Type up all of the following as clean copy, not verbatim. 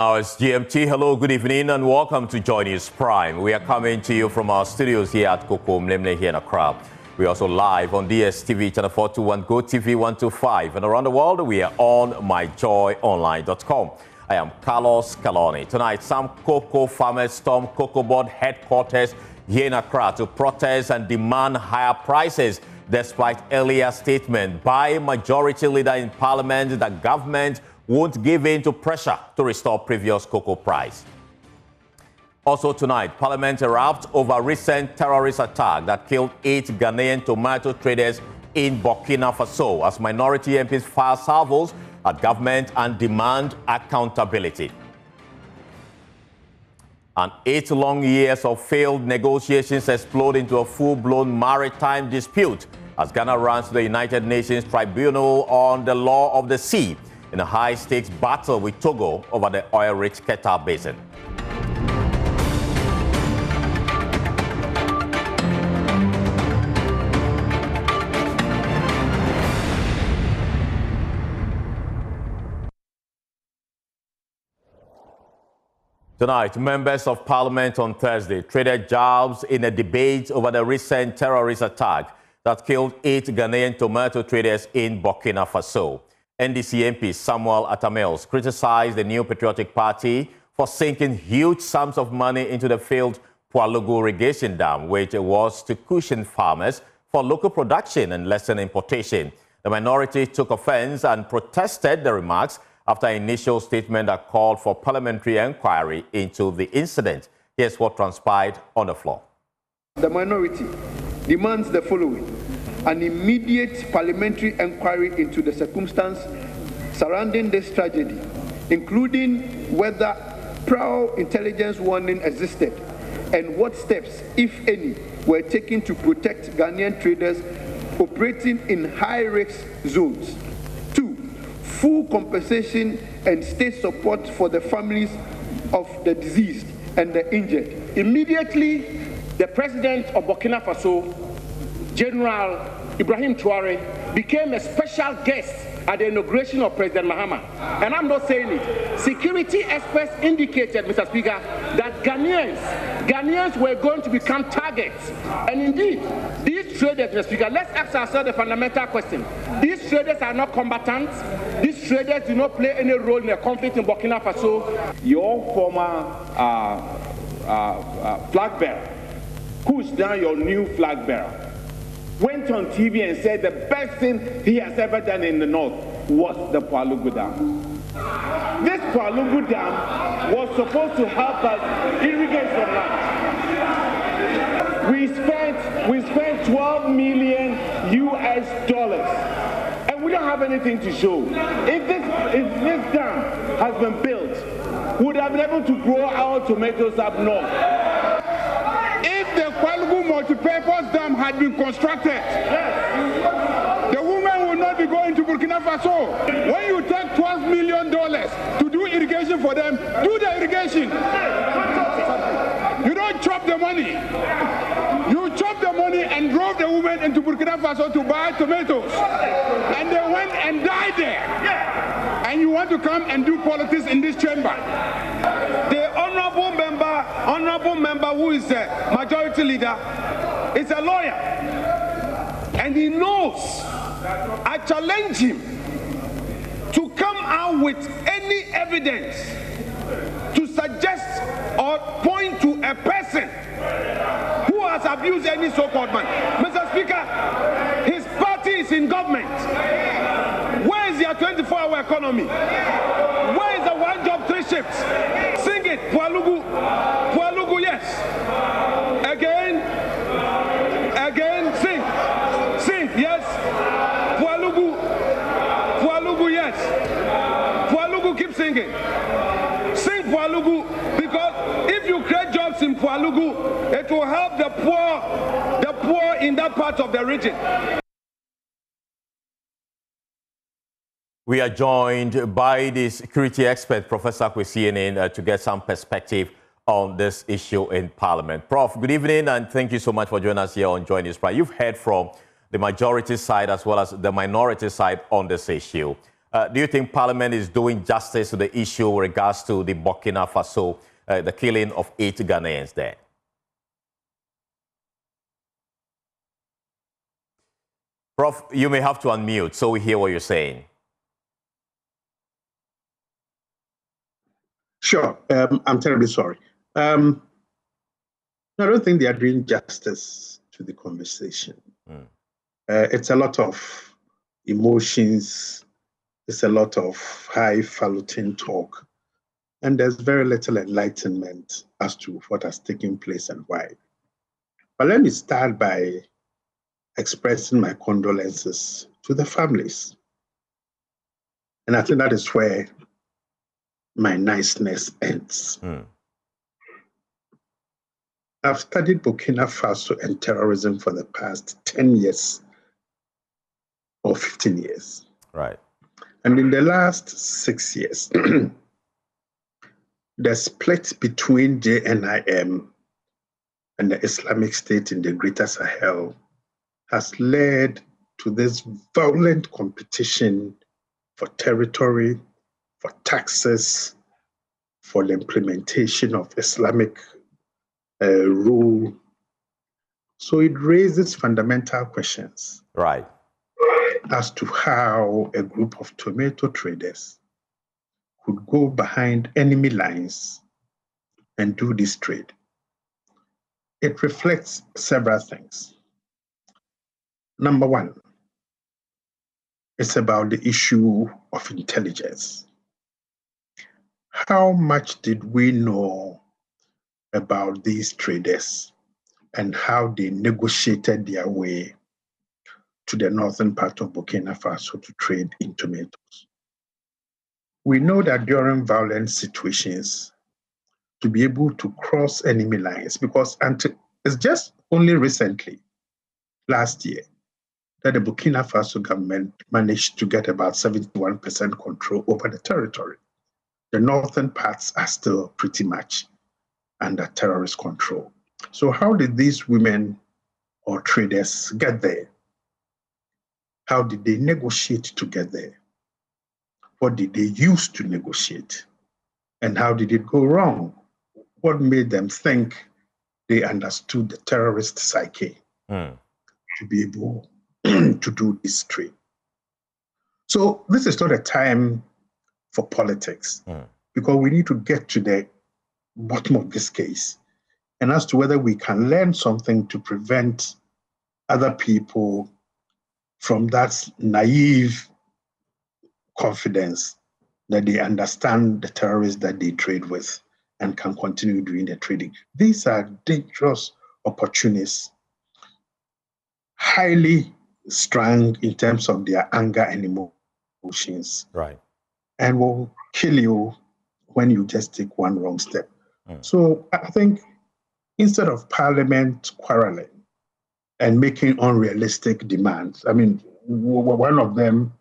Now it's GMT. Hello, good evening, and welcome to JoyNews Prime. We are coming to you from our studios here at Kokom here in Accra. We're also live on DSTV channel 421, Go TV 125, and around the world we are on myjoyonline.com. I am Carlos Caloni. Tonight, some cocoa farmers storm Cocoa Board headquarters here in Accra to protest and demand higher prices, despite earlier statement by Majority Leader in Parliament that government won't give in to pressure to restore previous cocoa price. Also tonight, Parliament erupts over recent terrorist attack that killed 8 Ghanaian tomato traders in Burkina Faso as minority MPs file salvos at government and demand accountability. And 8 long years of failed negotiations explode into a full-blown maritime dispute as Ghana runs to the United Nations Tribunal on the Law of the Sea in a high-stakes battle with Togo over the oil-rich Keta Basin. Tonight, members of Parliament on Thursday traded jabs in a debate over the recent terrorist attack that killed 8 Ghanaian tomato traders in Burkina Faso. NDC MP Samuel Atamils criticized the New Patriotic Party for sinking huge sums of money into the failed Pualugu irrigation dam, which was to cushion farmers for local production and lessen importation. The minority took offense and protested the remarks after an initial statement that called for parliamentary inquiry into the incident. Here's what transpired on the floor. The minority demands the following: an immediate parliamentary inquiry into the circumstance surrounding this tragedy, including whether prior intelligence warning existed and what steps, if any, were taken to protect Ghanaian traders operating in high-risk zones. 2, full compensation and state support for the families of the deceased and the injured. Immediately, the president of Burkina Faso, General Ibrahim Traoré, became a special guest at the inauguration of President Mahama. And I'm not saying it. Security experts indicated, Mr. Speaker, that Ghanaians were going to become targets. And indeed, these traders, Mr. Speaker, let's ask ourselves the fundamental question. These traders are not combatants. These traders do not play any role in the conflict in Burkina Faso. Your former flag bearer, who's now your new flag bearer, went on TV and said the best thing he has ever done in the north was the Pualugu Dam. This Pualugu Dam was supposed to help us irrigate some land. We spent $12 million US, and we don't have anything to show. If this dam has been built, we would have been able to grow our tomatoes up north. Pualugu multi-purpose dam had been constructed, the women will not be going to Burkina Faso. When you take $12 million to do irrigation for them, do the irrigation. You don't chop the money. You chop the money and drove the women into Burkina Faso to buy tomatoes. And they went and died there. And you want to come and do politics in this chamber. The honorable member who is a majority leader is a lawyer, and he knows. I challenge him to come out with any evidence to suggest or point to a person who has abused any so-called man. Mr. Speaker, his party is in government. Where is their 24-hour economy? Where is the one job, 3 shifts? Sing it, Pualugu. Pualugu, yes. Again, sing, yes. Pualugu, yes. Pualugu, keep singing. Sing Pualugu, because if you create jobs in Pualugu, it will help the poor in that part of the region. We are joined by the security expert, Professor Kwesi, to get some perspective on this issue in Parliament. Prof, good evening, and thank you so much for joining us here on JoyNews Prime. You've heard from the majority side as well as the minority side on this issue. Do you think Parliament is doing justice to the issue with regards to the Burkina Faso, the killing of 8 Ghanaians there? Prof, you may have to unmute so we hear what you're saying. Sure. I'm terribly sorry. I don't think they are doing justice to the conversation. It's a lot of emotions. It's a lot of highfalutin talk. And there's very little enlightenment as to what has taken place and why. But let me start by expressing my condolences to the families. And I think that is where my niceness ends. I've studied Burkina Faso and terrorism for the past 10 years or 15 years. Right. And in the last 6 years, the split between JNIM and the Islamic State in the Greater Sahel has led to this violent competition for territory, for taxes, for the implementation of Islamic rule. So it raises fundamental questions. Right. As to how a group of tomato traders could go behind enemy lines and do this trade. It reflects several things. Number one, it's about the issue of intelligence. How much did we know about these traders and how they negotiated their way to the northern part of Burkina Faso to trade in tomatoes? We know that during violent situations, to be able to cross enemy lines, because it's just only recently, last year, that the Burkina Faso government managed to get about 71% control over the territory. The northern parts are still pretty much under terrorist control. So how did these women or traders get there? How did they negotiate to get there? What did they use to negotiate? And how did it go wrong? What made them think they understood the terrorist psyche to be able to do this trade? So this is not a time for politics, because we need to get to the bottom of this case and as to whether we can learn something to prevent other people from that naive confidence that they understand the terrorists that they trade with and can continue doing the trading. These are dangerous opportunists, highly strong in terms of their anger and emotions. Right. And will kill you when you just take one wrong step. So I think instead of Parliament quarreling and making unrealistic demands, I mean, one of them,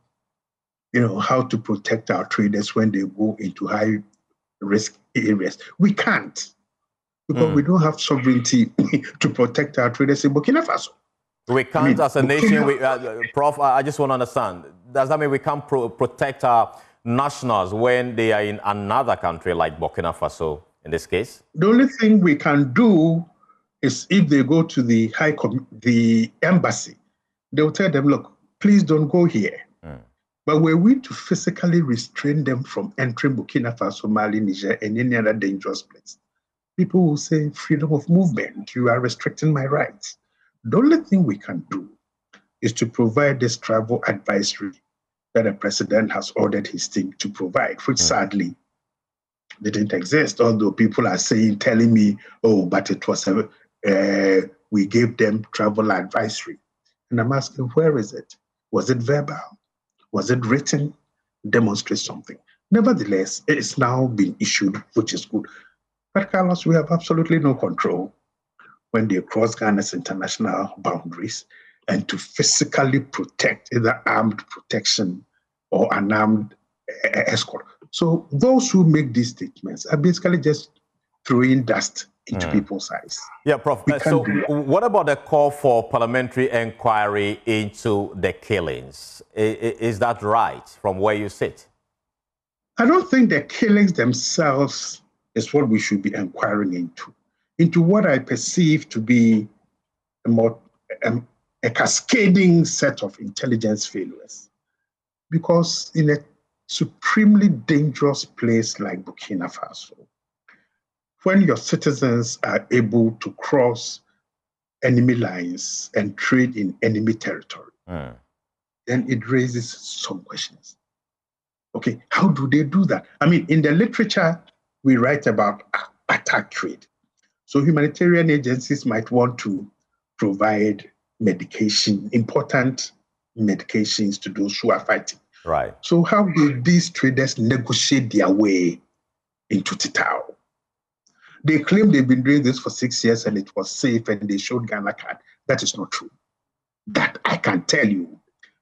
how to protect our traders when they go into high risk areas. We can't, because we don't have sovereignty to protect our traders in Burkina Faso. We can't as a nation. Prof, I just want to understand. Does that mean we can't protect our nationals when they are in another country like Burkina Faso in this case? The only thing we can do is if they go to the embassy, they'll tell them, look, please don't go here. But were we to physically restrain them from entering Burkina Faso, Mali, Niger, and any other dangerous place, people will say, freedom of movement, you are restricting my rights. The only thing we can do is to provide this travel advisory that the president has ordered his team to provide, which sadly didn't exist, although people are telling me, oh, but it was we gave them travel advisory. And I'm asking, where is it? Was it verbal? Was it written? Demonstrate something. Nevertheless, it's now been issued, which is good. But Carlos, we have absolutely no control when they cross Ghana's international boundaries and to physically protect either armed protection or unarmed escort. So those who make these statements are basically just throwing dust into people's eyes. Yeah, Prof. So what about the call for parliamentary inquiry into the killings? Is that right from where you sit? I don't think the killings themselves is what we should be inquiring into what I perceive to be a cascading set of intelligence failures. Because in a supremely dangerous place like Burkina Faso, when your citizens are able to cross enemy lines and trade in enemy territory, then it raises some questions. Okay, how do they do that? I mean, in the literature, we write about attack trade. So humanitarian agencies might want to provide medication, important medications to those who are fighting. Right. So how did these traders negotiate their way into Titao? They claim they've been doing this for 6 years and it was safe and they showed Ghana card. That is not true. That I can tell you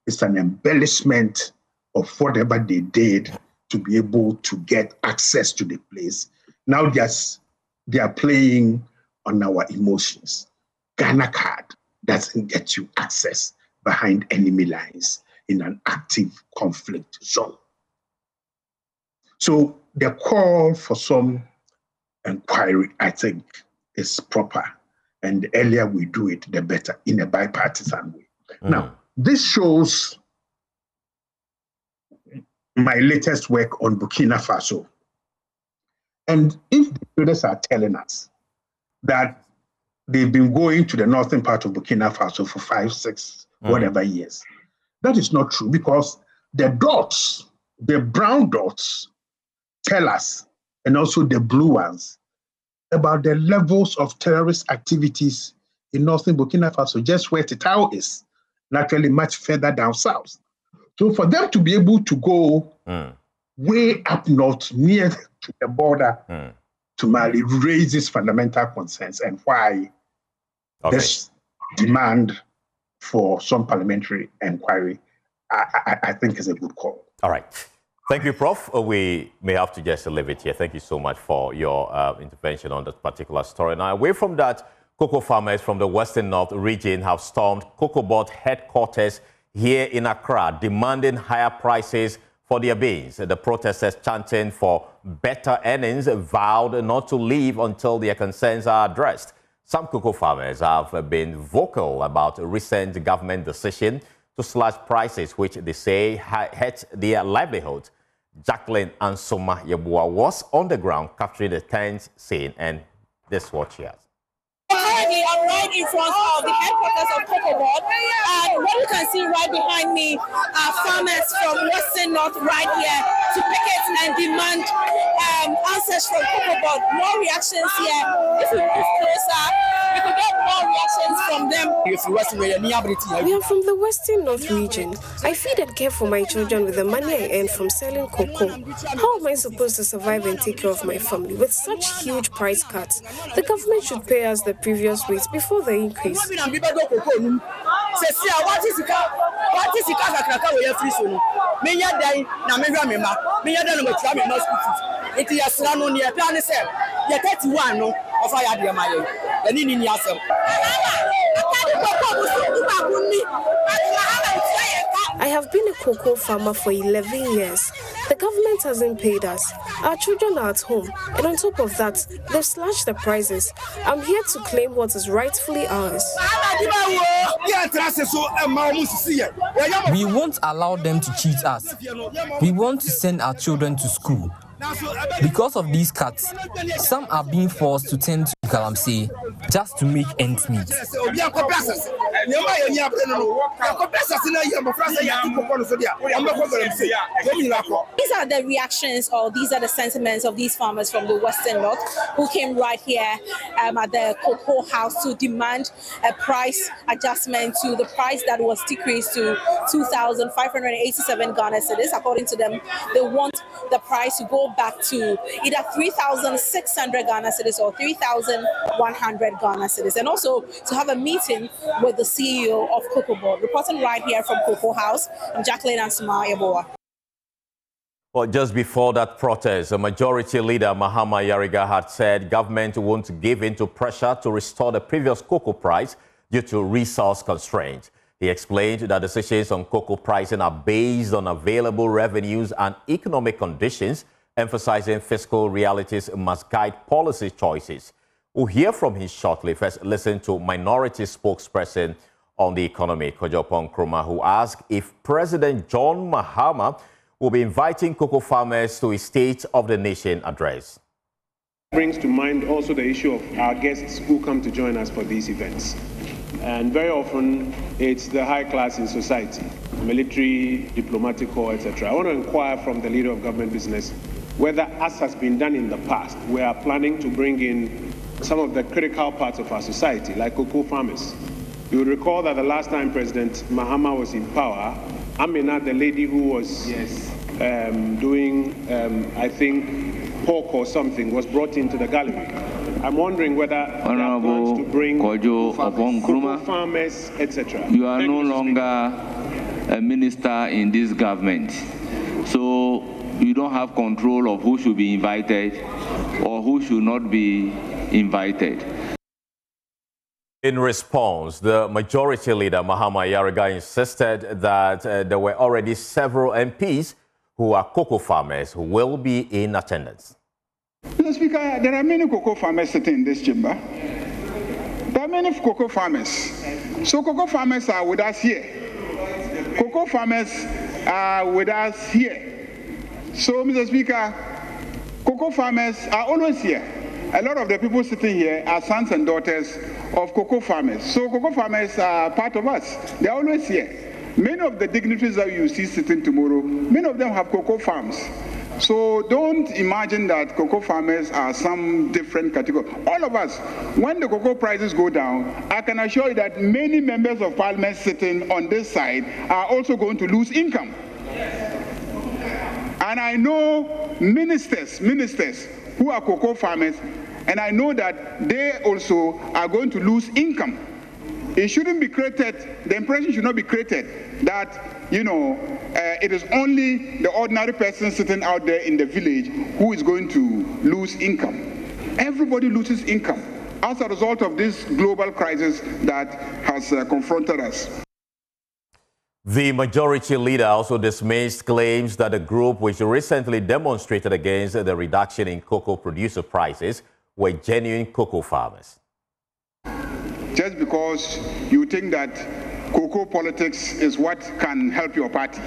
is an embellishment of whatever they did to be able to get access to the place. Now they are playing on our emotions. Ghana card doesn't get you access behind enemy lines in an active conflict zone. So the call for some inquiry, I think, is proper. And the earlier we do it, the better, in a bipartisan way. Now, this shows my latest work on Burkina Faso. And if the traders are telling us that they've been going to the northern part of Burkina Faso for 5, 6, whatever years, that is not true, because the dots, the brown dots, tell us, and also the blue ones, about the levels of terrorist activities in northern Burkina Faso, just where Titao is, naturally much further down south. So for them to be able to go way up north, near to the border to Mali, raises fundamental concerns, and why this demand for some parliamentary inquiry, I think, is a good call. All right. Thank you, Prof. We may have to just leave it here. Thank you so much for your intervention on that particular story. Now, away from that, cocoa farmers from the Western North region have stormed Cocoa Board headquarters here in Accra, demanding higher prices for their beans. The protesters, chanting for better earnings, vowed not to leave until their concerns are addressed. Some cocoa farmers have been vocal about a recent government decision to slash prices, which they say hurt their livelihood. Jacqueline Ansoma Yabua was on the ground capturing the tense scene, and this is what she has. Currently, I'm right in front of the headquarters of Cocoa Board, and what you can see right behind me are farmers from Western North right here to picket and demand answers from Cocoa Board. More reactions here. If we move closer, we could get more reactions from them. We are from the Western North region. I feed and care for my children with the money I earn from selling cocoa. How am I supposed to survive and take care of my family with such huge price cuts? The government should pay us the previous rates before the increase. I have been a cocoa farmer for 11 years. The government hasn't paid us. Our children are at home, and on top of that, they've slashed the prices. I'm here to claim what is rightfully ours. We won't allow them to cheat us. We want to send our children to school. Because of these cuts, some are being forced to turn to Galamsey just to make ends meet. These are the reactions, or these are the sentiments of these farmers from the Western North who came right here at the cocoa house to demand a price adjustment to the price that was decreased to 2,587 Ghana cedis. According to them, they want the price to go back to either 3,600 Ghana cedis or 3,100 Ghana cedis, and also to have a meeting with the CEO of Cocoa Board. Reporting right here from Cocoa House, I'm Jacqueline Ansuma Yeboah. Well, just before that protest, a majority leader, Mahama Yariga, had said government won't give in to pressure to restore the previous cocoa price due to resource constraints. He explained that decisions on cocoa pricing are based on available revenues and economic conditions, emphasizing fiscal realities must guide policy choices. We'll hear from him shortly. First, listen to minority spokesperson on the economy, Kojopon Nkrumah, who asked if President John Mahama will be inviting cocoa farmers to his State of the Nation address. Brings to mind also the issue of our guests who come to join us for these events. And very often it's the high class in society, military, diplomatic corps, etc. I want to inquire from the leader of government business whether, as has been done in the past, we are planning to bring in some of the critical parts of our society, like cocoa farmers. You will recall that the last time President Mahama was in power, Amina, the lady who was doing, I think, pork or something, was brought into the gallery. I'm wondering whether Honorable to bring Nkrumah, farmers, etc. You are no longer a minister in this government, so you don't have control of who should be invited or who should not be invited. In response, the majority leader, Mahama Yariga, insisted that there were already several MPs who are cocoa farmers who will be in attendance. Mr. Speaker, there are many cocoa farmers sitting in this chamber. There are many cocoa farmers. So cocoa farmers are with us here. Cocoa farmers are with us here. So, Mr. Speaker, cocoa farmers are always here. A lot of the people sitting here are sons and daughters of cocoa farmers. So cocoa farmers are part of us. They're always here. Many of the dignitaries that you see sitting tomorrow, many of them have cocoa farms. So don't imagine that cocoa farmers are some different category. All of us, when the cocoa prices go down, I can assure you that many members of parliament sitting on this side are also going to lose income. And I know ministers who are cocoa farmers, and I know that they also are going to lose income. It shouldn't be created, the impression should not be created that, it is only the ordinary person sitting out there in the village who is going to lose income. Everybody loses income as a result of this global crisis that has confronted us. The majority leader also dismissed claims that the group which recently demonstrated against the reduction in cocoa producer prices were genuine cocoa farmers. Just because you think that cocoa politics is what can help your party,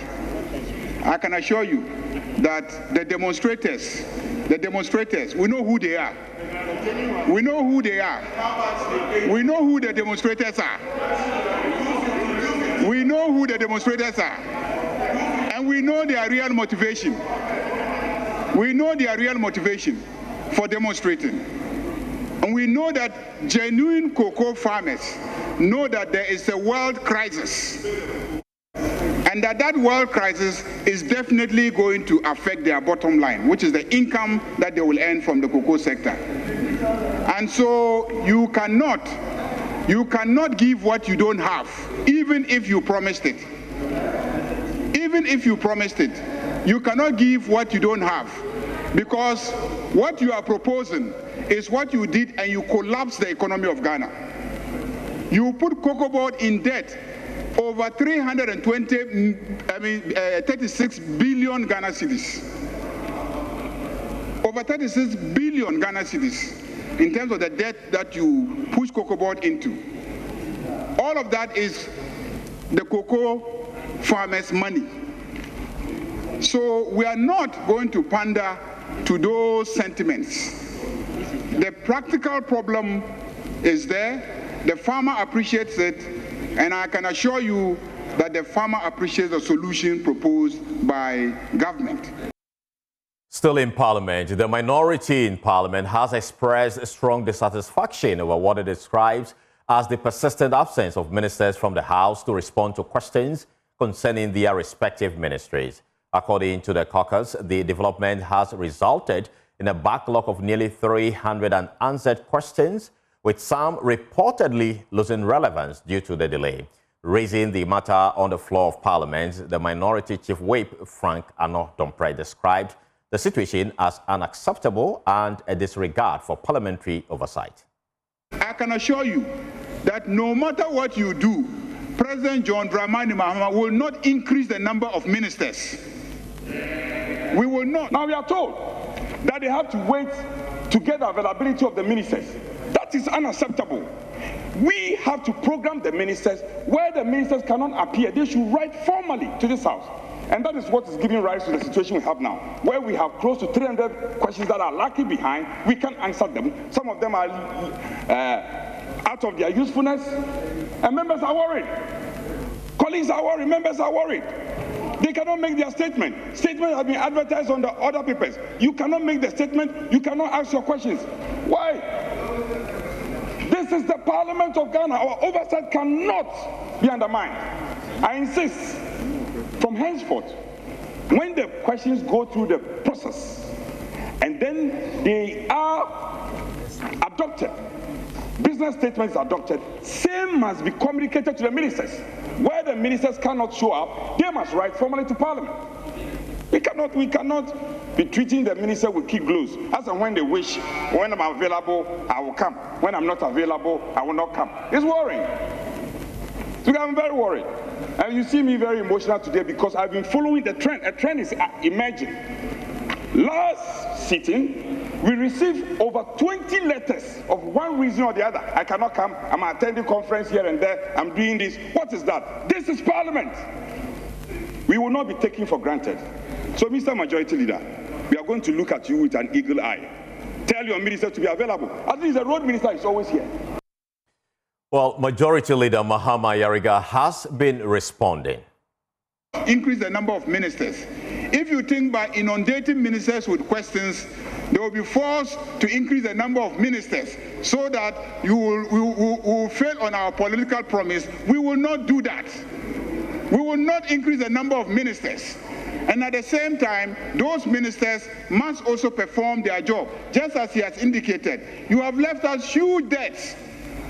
I can assure you that the demonstrators, we know who they are. We know who they are. We know who the demonstrators are. We know who the demonstrators are. And we know their real motivation. We know their real motivation for demonstrating. And we know that genuine cocoa farmers know that there is a world crisis. And that world crisis is definitely going to affect their bottom line, which is the income that they will earn from the cocoa sector. And so you cannot give what you don't have, even if you promised it. Even if you promised it, you cannot give what you don't have, because what you are proposing is what you did, and you collapsed the economy of Ghana. You put cocoa board in debt over 36 billion Ghana cedis. Over 36 billion Ghana cedis in terms of the debt that you push cocoa board into. All of that is the cocoa farmers' money. So we are not going to pander to those sentiments. The practical problem is there. The farmer appreciates it, and I can assure you that the farmer appreciates the solution proposed by government. Still in Parliament, the minority in Parliament has expressed strong dissatisfaction over what it describes as the persistent absence of ministers from the House to respond to questions concerning their respective ministries. According to the caucus, the development has resulted in a backlog of nearly 300 unanswered questions, with some reportedly losing relevance due to the delay. Raising the matter on the floor of Parliament, the Minority Chief Whip, Frank Ano-Domprey, described the situation as unacceptable and a disregard for parliamentary oversight. I can assure you that no matter what you do, President John Dramani Mahama will not increase the number of ministers. We will not. Now we are told that they have to wait to get the availability of the ministers. That is unacceptable. We have to program the ministers. Where the ministers cannot appear, they should write formally to this House. And that is what is giving rise to the situation we have now, where we have close to 300 questions that are lacking behind. We can't answer them. Some of them are out of their usefulness. And members are worried. Colleagues are worried. Members are worried. They cannot make their statement. Statements have been advertised on the other papers. You cannot make the statement. You cannot ask your questions. Why? This is the Parliament of Ghana. Our oversight cannot be undermined. I insist, from henceforth, when the questions go through the process and then they are adopted, business statements adopted, same must be communicated to the ministers. Where the ministers cannot show up, they must write formally to Parliament. We cannot be treating the minister with kid gloves. As and when they wish, when I'm available, I will come. When I'm not available, I will not come. It's worrying. So I'm very worried. And you see me very emotional today because I've been following the trend. A trend is emerging. Last sitting, we received over 20 letters of one reason or the other. I cannot come. I'm attending conference here and there. I'm doing this. What is that? This is Parliament. We will not be taken for granted. So, Mr. Majority Leader, we are going to look at you with an eagle eye. Tell your minister to be available. At least the road minister is always here. Well, Majority Leader Mahama Yariga has been responding. Increase the number of ministers. If you think by inundating ministers with questions, they will be forced to increase the number of ministers so that we will fail on our political promise, we will not do that. We will not increase the number of ministers. And at the same time, those ministers must also perform their job. Just as he has indicated, you have left us huge debts.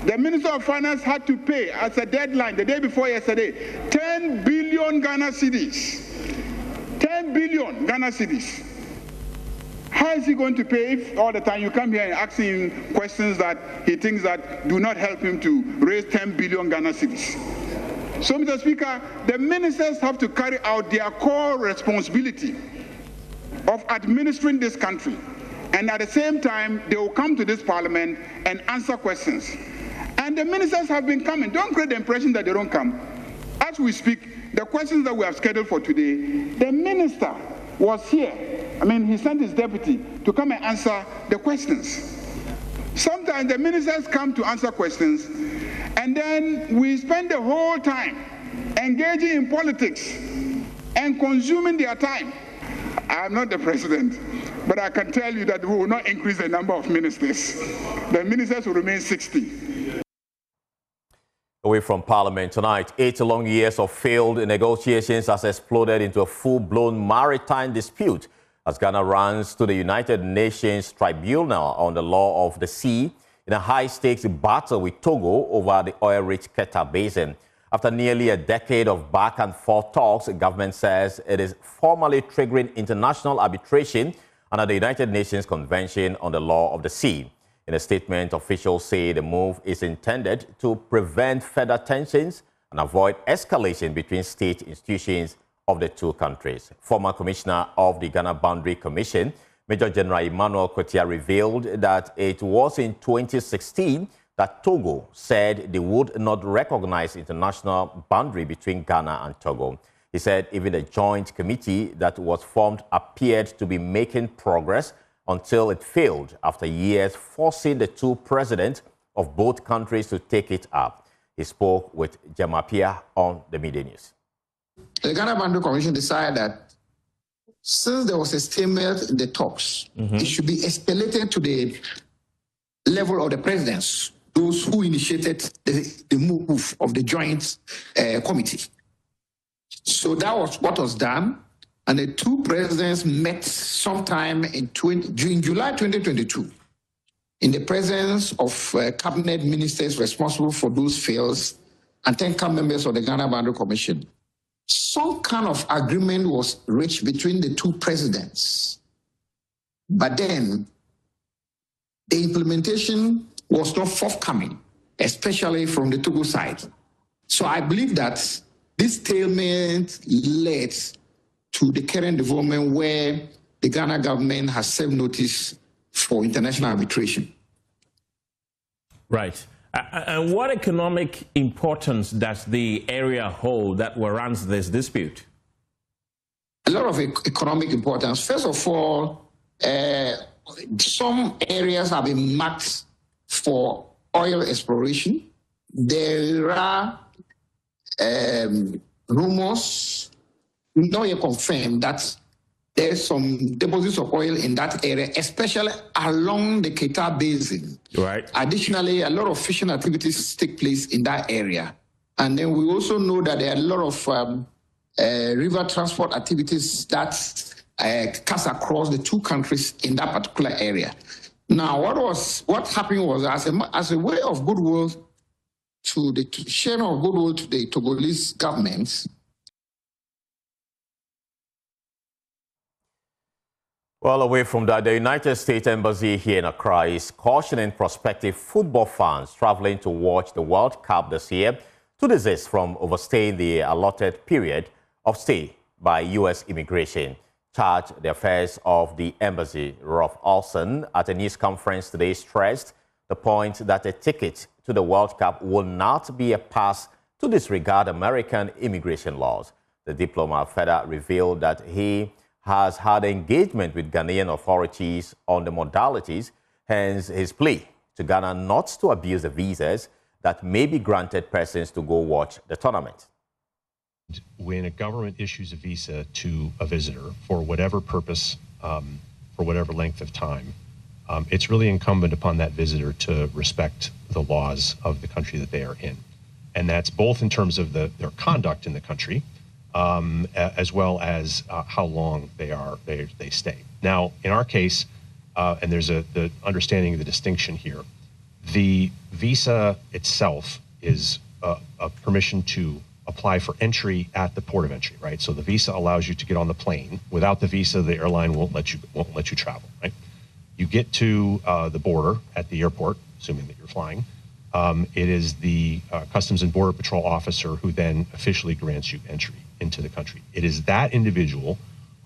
The Minister of Finance had to pay as a deadline the day before yesterday, 10 billion Ghana cedis. 10 billion Ghana cedis. How is he going to pay if all the time you come here and ask him questions that he thinks that do not help him to raise 10 billion Ghana cedis? So, Mr. Speaker, the ministers have to carry out their core responsibility of administering this country. And at the same time, they will come to this Parliament and answer questions. And the ministers have been coming. Don't create the impression that they don't come. As we speak, the questions that we have scheduled for today, the minister was here. I mean, he sent his deputy to come and answer the questions. Sometimes the ministers come to answer questions, and then we spend the whole time engaging in politics and consuming their time. I'm not the president, but I can tell you that we will not increase the number of ministers. The ministers will remain 60. Away from Parliament tonight, 8 long years of failed negotiations has exploded into a full-blown maritime dispute as Ghana runs to the United Nations Tribunal on the Law of the Sea in a high-stakes battle with Togo over the oil-rich Keta Basin. After nearly a decade of back-and-forth talks, the government says it is formally triggering international arbitration under the United Nations Convention on the Law of the Sea. In a statement, officials say the move is intended to prevent further tensions and avoid escalation between state institutions of the two countries. Former Commissioner of the Ghana Boundary Commission, Major General Emmanuel Kotia, revealed that it was in 2016 that Togo said they would not recognize international boundary between Ghana and Togo. He said even a joint committee that was formed appeared to be making progress until it failed after years forcing the two presidents of both countries to take it up. He spoke with Jamapia on the Media News. The Ghana Boundary Commission decided that since there was a stalemate in the talks, it should be escalated to the level of the presidents, those who initiated the move of the joint committee. So that was what was done, and the two presidents met sometime in July 2022 in the presence of cabinet ministers responsible for those fields and 10 members of the Ghana Boundary Commission, some kind of agreement was reached between the two presidents. But then the implementation was not forthcoming, especially from the Togo side. So I believe that this stalemate led to the current development where the Ghana government has served notice for international arbitration. Right. And what economic importance does the area hold that warrants this dispute? A lot of economic importance. First of all, some areas have been marked for oil exploration. There are rumors, not yet confirmed, that there's some deposits of oil in that area, especially along the Keita Basin. Right. Additionally, a lot of fishing activities take place in that area. And then we also know that there are a lot of river transport activities that cuts across the two countries in that particular area. Now, what happened was, as a way of goodwill to the sharing of goodwill to the Togolese government. Well, away from that, the United States Embassy here in Accra is cautioning prospective football fans traveling to watch the World Cup this year to desist from overstaying the allotted period of stay by U.S. immigration. Charged the affairs of the embassy, Rolf Olsen, at a news conference today stressed the point that a ticket to the World Cup will not be a pass to disregard American immigration laws. The diplomat further revealed that he has had engagement with Ghanaian authorities on the modalities, hence his plea to Ghana not to abuse the visas that may be granted persons to go watch the tournament. When a government issues a visa to a visitor for whatever purpose, for whatever length of time, it's really incumbent upon that visitor to respect the laws of the country that they are in. And that's both in terms of their conduct in the country, as well as how long they stay. Now, in our case, and there's the understanding of the distinction here, the visa itself is a permission to apply for entry at the port of entry, right? So the visa allows you to get on the plane. Without the visa, the airline won't let you travel, right? You get to the border at the airport, assuming that you're flying. It is the Customs and Border Patrol officer who then officially grants you entry into the country. It is that individual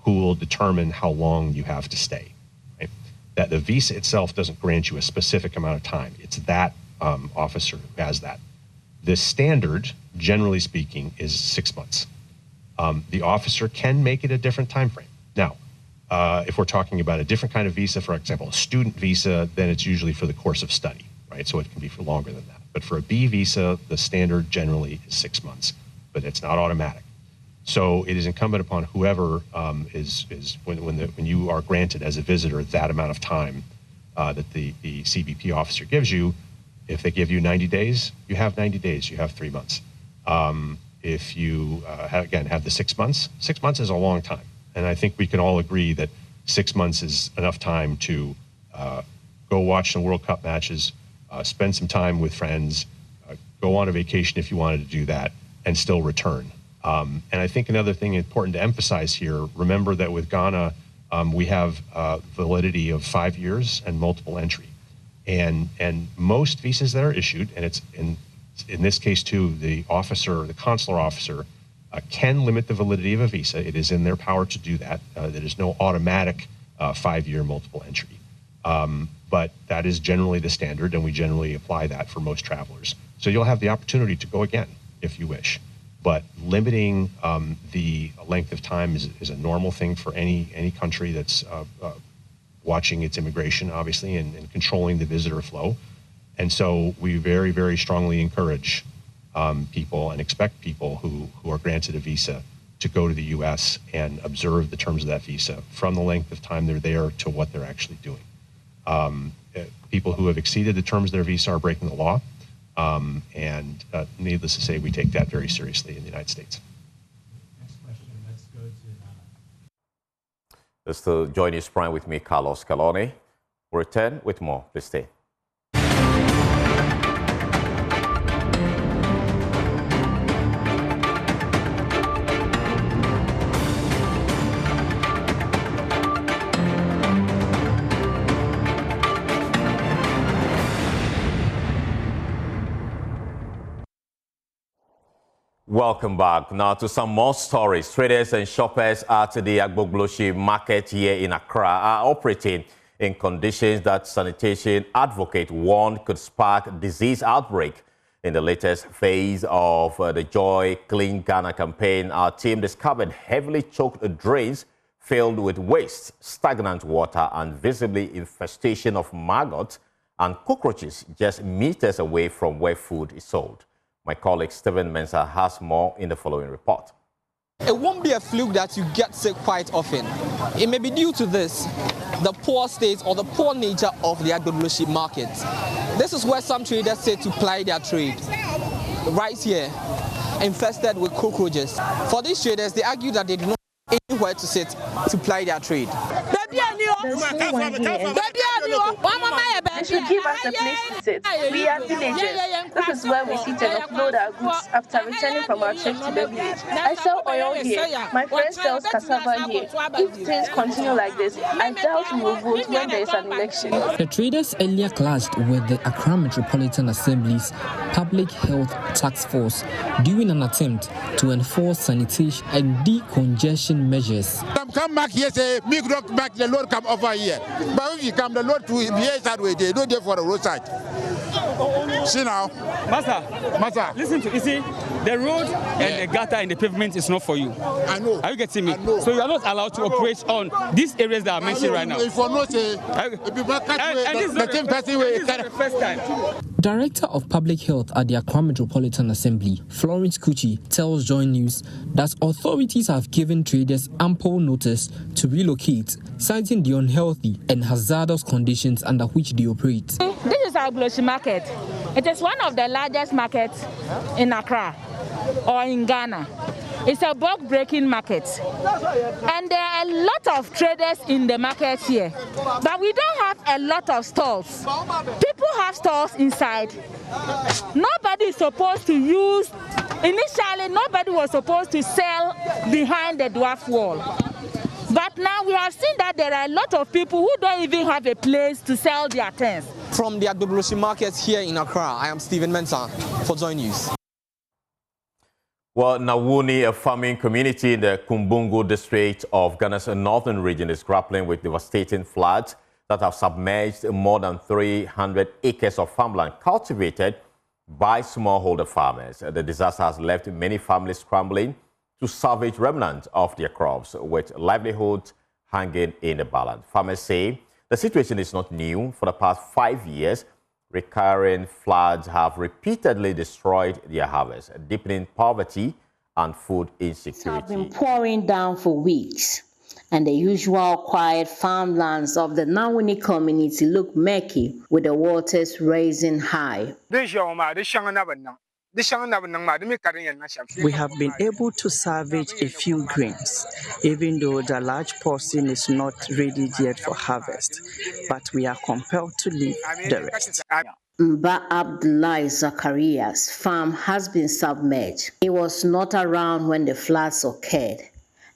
who will determine how long you have to stay, right? That the visa itself doesn't grant you a specific amount of time. It's that officer who has that. The standard, generally speaking, is 6 months. The officer can make it a different time frame. Now, if we're talking about a different kind of visa, for example, a student visa, then it's usually for the course of study, right? So it can be for longer than that. But for a B visa, the standard generally is 6 months, but it's not automatic. So it is incumbent upon whoever when you are granted as a visitor that amount of time that the CBP officer gives you. If they give you 90 days, you have 90 days, you have 3 months. If you, have the 6 months, 6 months is a long time. And I think we can all agree that 6 months is enough time to go watch some World Cup matches, spend some time with friends, go on a vacation if you wanted to do that, and still return. And I think another thing important to emphasize here, remember that with Ghana, we have validity of 5 years and multiple entry. And most visas that are issued, and it's in this case too, the consular officer can limit the validity of a visa. It is in their power to do that. There is no automatic 5-year multiple entry. But that is generally the standard, and we generally apply that for most travelers. So you'll have the opportunity to go again if you wish. But limiting the length of time is a normal thing for any country that's watching its immigration, obviously, and controlling the visitor flow. And so we very, very strongly encourage people and expect people who are granted a visa to go to the U.S. and observe the terms of that visa from the length of time they're there to what they're actually doing. People who have exceeded the terms of their visa are breaking the law. And needless to say, we take that very seriously in the United States. Next question, let's go to This is JoyNews Prime with me, Carlos Calone. We'll return with more. Please stay. Welcome back. Now to some more stories. Traders and shoppers at the Agbogloshi market here in Accra are operating in conditions that sanitation advocates warned could spark disease outbreak. In the latest phase of the Joy Clean Ghana campaign, our team discovered heavily choked drains filled with waste, stagnant water, and visibly infestation of maggots and cockroaches just meters away from where food is sold. My colleague Stephen Mensah has more in the following report. It won't be a fluke that you get sick quite often. It may be due to this, the poor state or the poor nature of the Agbogloshi market. This is where some traders say to ply their trade. Right here, infested with cockroaches. For these traders, they argue that they do not have anywhere to sit to ply their trade. They should give us a place to sit. We are villagers. This is where we sit and offload our goods after returning from our trip to the village. I sell oil here. My friend sells cassava here. If things continue like this, I doubt we will vote when there is an election. The traders earlier clashed with the Accra Metropolitan Assembly's Public Health Task Force during an attempt to enforce sanitation and decongestion measures. Come back here, say, me go back, the Lord come over here. But if you come, the Lord to here that way, they don't there for the roadside. See now? Master. Listen to, you see, the road and the gutter and the pavement is not for you. I know. Are you getting me? So you are not allowed to operate on these areas that are mentioned right now. If you not say, if you back the same person way, the first time. Director of Public Health at the Accra Metropolitan Assembly, Florence Kuchi, tells Joy News that authorities have given traders ample notice to relocate, citing the unhealthy and hazardous conditions under which they operate. This is our Agbogloshi market. It is one of the largest markets in Accra or in Ghana. It's a bulk-breaking market. And there are a lot of traders in the market here. But we don't have a lot of stalls. People have stalls inside. Nobody is supposed to use, initially nobody was supposed to sell behind the dwarf wall. But now we have seen that there are a lot of people who don't even have a place to sell their things. From the Agbogloshi market here in Accra, I am Stephen Mensah for Joy News. Well, Nawuni, a farming community in the Kumbungu district of Ghana's northern region, is grappling with devastating floods that have submerged more than 300 acres of farmland cultivated by smallholder farmers. The disaster has left many families scrambling to salvage remnants of their crops, with livelihoods hanging in the balance. Farmers say the situation is not new. For the past 5 years, recurring floods have repeatedly destroyed their harvest, deepening poverty and food insecurity. Have been pouring down for weeks, and the usual quiet farmlands of the Nawuni community look murky with the waters rising high. We have been able to salvage a few grains, even though the large portion is not ready yet for harvest, but we are compelled to leave the rest. Mba Abdullahi Zachariah's farm has been submerged. He was not around when the floods occurred,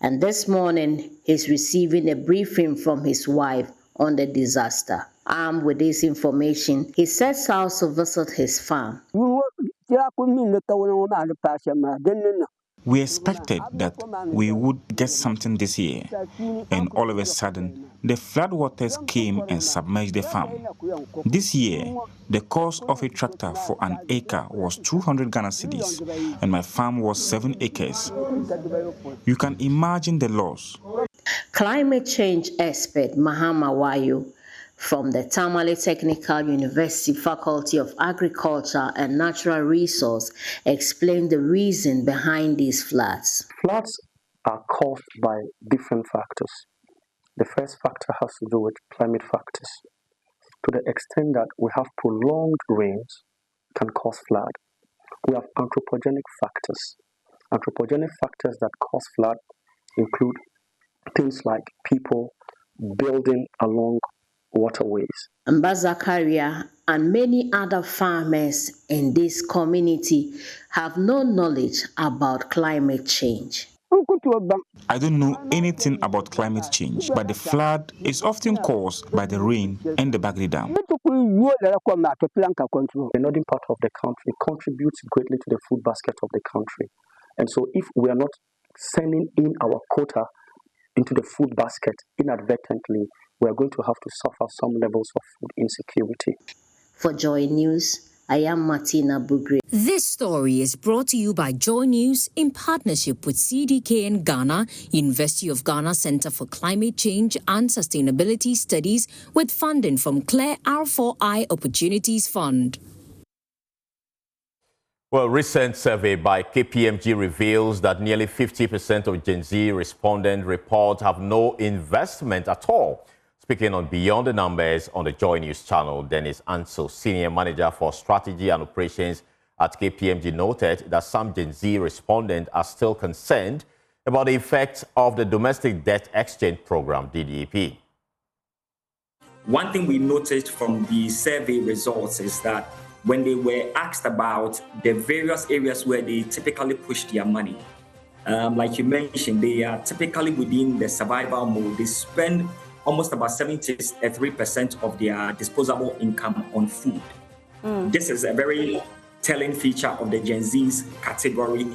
and this morning he's receiving a briefing from his wife on the disaster. Armed with this information, he sets out to visit his farm. We expected that we would get something this year, and all of a sudden, the floodwaters came and submerged the farm. This year, the cost of a tractor for an acre was 200 Ghana cedis, and my farm was 7 acres. You can imagine the loss. Climate change expert Mahama Wayo from the Tamale Technical University Faculty of Agriculture and Natural Resource explained the reason behind these floods. Floods are caused by different factors. The first factor has to do with climate factors. To the extent that we have prolonged rains can cause flood. We have anthropogenic factors. Anthropogenic factors that cause flood include things like people building along waterways. Mba Zachariah and many other farmers in this community have no knowledge about climate change. I don't know anything about climate change, but the flood is often caused by the rain and the Bagri Dam. The northern part of the country contributes greatly to the food basket of the country. And so if we are not sending in our quota into the food basket inadvertently, we are going to have to suffer some levels of food insecurity. For Joy News, I am Martina Bugre. This story is brought to you by Joy News in partnership with CDK in Ghana, University of Ghana Center for Climate Change and Sustainability Studies, with funding from Claire R4I Opportunities Fund. Well, recent survey by KPMG reveals that nearly 50% of Gen Z respondents report have no investment at all. Speaking on Beyond the Numbers on the Joy News channel, Dennis Anso, Senior Manager for Strategy and Operations at KPMG, noted that some Gen Z respondents are still concerned about the effects of the Domestic Debt Exchange Program, DDEP. One thing we noticed from the survey results is that when they were asked about the various areas where they typically push their money, like you mentioned, they are typically within the survival mode. They spend almost about 73% of their disposable income on food. This is a very telling feature of the Gen Z's category.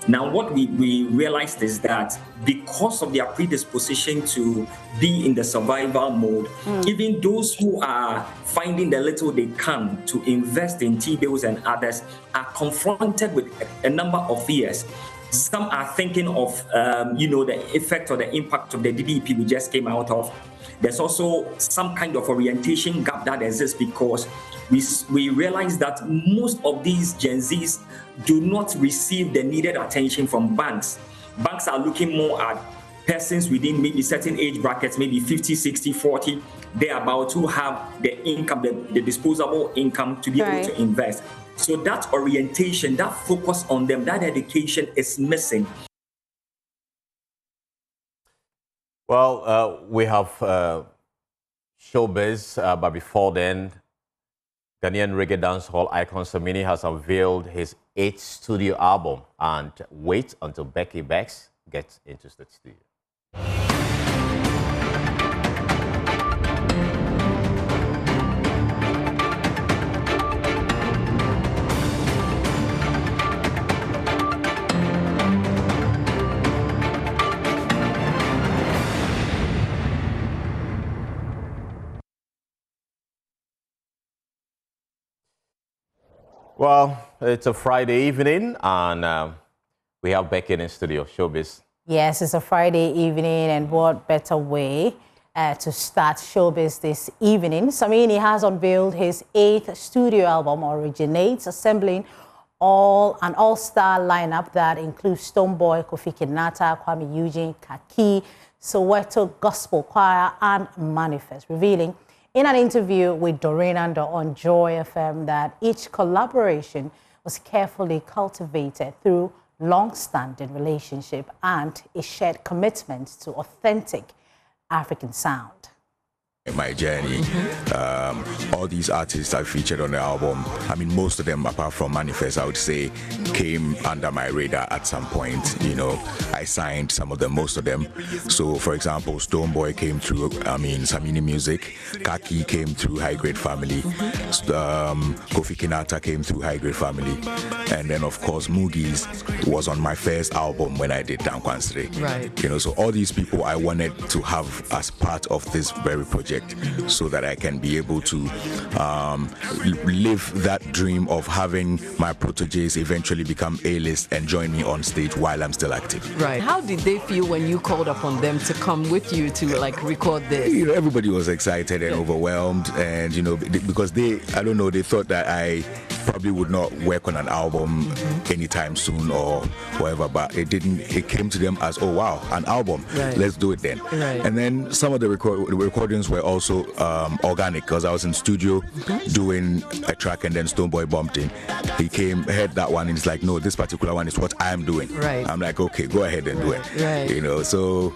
Now, what we realized is that because of their predisposition to be in the survival mode, even those who are finding the little they can to invest in T-bills and others are confronted with a number of fears. Some are thinking of, the effect or the impact of the DDEP we just came out of. There's also some kind of orientation gap that exists because we realize that most of these Gen Zs do not receive the needed attention from banks. Banks are looking more at persons within maybe certain age brackets, maybe 50, 60, 40, thereabout, who have the income, the disposable income to be able to invest. So that orientation, that focus on them, that education is missing. Well, we have Showbiz, but before then, Ghanaian reggae dancehall icon Samini has unveiled his 8th studio album, and wait until Becky Bex gets into the studio. Well, it's a Friday evening, and we have Becky in studio. Showbiz. Yes, it's a Friday evening, and what better way to start Showbiz this evening? Samini has unveiled his 8th studio album, Originates, assembling an all-star lineup that includes Stonebwoy, Kofi Kinata, Kwame Eugene, Kaki, Soweto Gospel Choir, and Manifest, revealing in an interview with Doreen Under on Joy FM that each collaboration was carefully cultivated through long-standing relationship and a shared commitment to authentic African sound. My journey, all these artists I featured on the album, I mean, most of them, apart from Manifest, I would say, came under my radar at some point. You know, I signed some of them, most of them. So, for example, Stonebwoy came through, Samini Music. Kaki came through High Grade Family. Kofi Kinata came through High Grade Family. And then, of course, Moogie's was on my first album when I did Down Kwansre. Right. You know, so all these people I wanted to have as part of this very project, so that I can be able to live that dream of having my proteges eventually become A-list and join me on stage while I'm still active. Right. How did they feel when you called upon them to come with you to record this? You know, everybody was excited and overwhelmed, and because they thought that I probably would not work on an album anytime soon or whatever, but it didn't. It came to them as, oh wow, an album, let's do it then. Right. And then some of the recordings were also organic, because I was in studio doing a track, and then Stonebwoy bumped in. He heard that one, and he's like, no, this particular one is what I'm doing. Right. I'm like, okay, go ahead and do it. Right. You know, so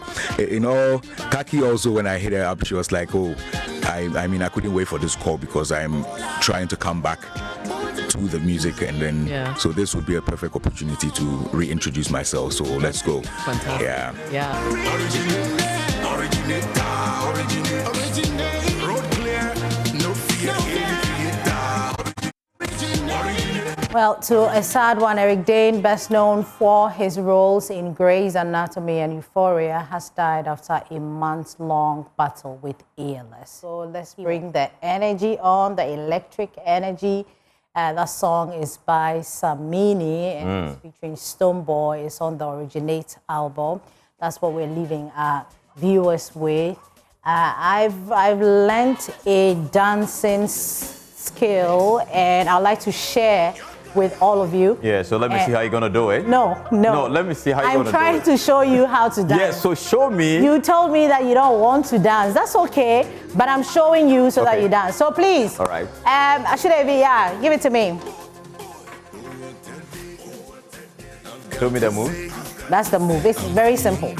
Kaki also, when I hit her up, she was like, oh, I couldn't wait for this call because I'm trying to come back to the music, and then so this would be a perfect opportunity to reintroduce myself. So let's go. Fantastic. Yeah. Well, to a sad one, Eric Dane, best known for his roles in Grey's Anatomy and Euphoria, has died after a month-long battle with ALS. So let's bring the energy on, the electric energy. That song is by Samini and it's featuring Stonebwoy. It's on the Originate album. That's what we're leaving our viewers with. I've learnt a dancing skill and I'd like to share with all of you. Yeah, so let me see how you're gonna do it. No, let me see how you're gonna do it. I'm trying to show you how to dance. Yeah, so show me. You told me that you don't want to dance. That's okay, but I'm showing you so that you dance. So please. All right. Yeah, give it to me. Show me the move. That's the move. It's very simple.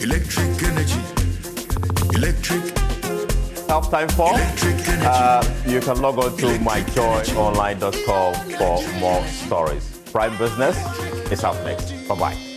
Electric energy. Half time for. You can log on to myjoyonline.com for more stories. Prime Business is up next. Bye-bye.